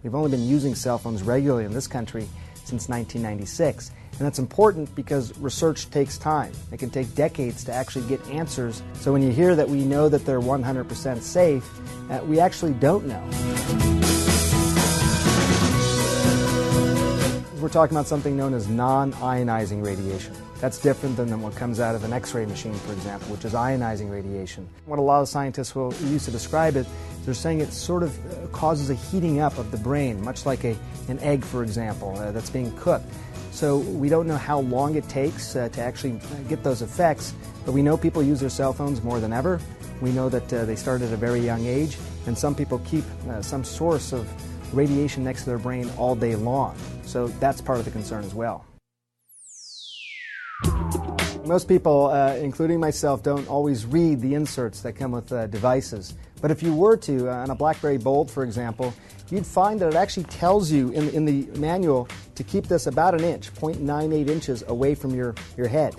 We've only been using cell phones regularly in this country since 1996. And that's important because research takes time. It can take decades to actually get answers. So when you hear that we know that they're 100% safe, we actually don't know. We're talking about something known as non-ionizing radiation. That's different than what comes out of an X-ray machine, for example, which is ionizing radiation. What a lot of scientists will use to describe it, they're saying it sort of causes a heating up of the brain, much like an egg, for example, that's being cooked. So we don't know how long it takes to actually get those effects, but we know people use their cell phones more than ever. We know that they start at a very young age, and some people keep some source of radiation next to their brain all day long. So that's part of the concern as well. Most people, including myself, don't always read the inserts that come with devices. But if you were to, on a BlackBerry Bold, for example, you'd find that it actually tells you in the manual to keep this about an inch, 0.98 inches away from your head.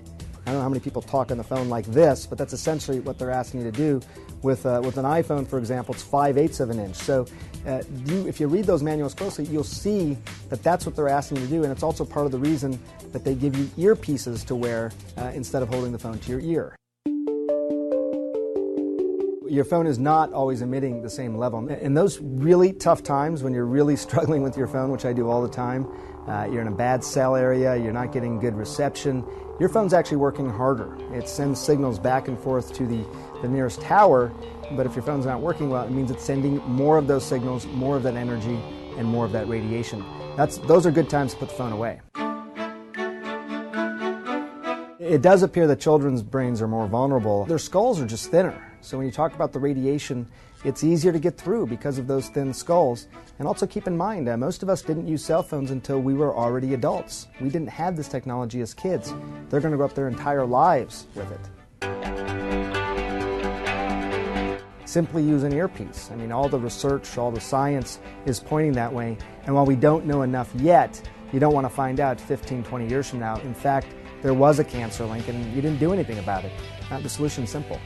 I don't know how many people talk on the phone like this, but that's essentially what they're asking you to do. With an iPhone, for example, it's 5/8 of an inch. So if you read those manuals closely, you'll see that that's what they're asking you to do, and it's also part of the reason that they give you earpieces to wear instead of holding the phone to your ear. Your phone is not always emitting the same level. In those really tough times when you're really struggling with your phone, which I do all the time, you're in a bad cell area, you're not getting good reception, your phone's actually working harder. It sends signals back and forth to the nearest tower, but if your phone's not working well, it means it's sending more of those signals, more of that energy, and more of that radiation. Those are good times to put the phone away. It does appear that children's brains are more vulnerable. Their skulls are just thinner. So when you talk about the radiation, it's easier to get through because of those thin skulls. And also keep in mind, most of us didn't use cell phones until we were already adults. We didn't have this technology as kids. They're going to grow up their entire lives with it. Simply use an earpiece. I mean, all the research, all the science is pointing that way. And while we don't know enough yet, you don't want to find out 15, 20 years from now. In fact, there was a cancer link and you didn't do anything about it. The solution's simple.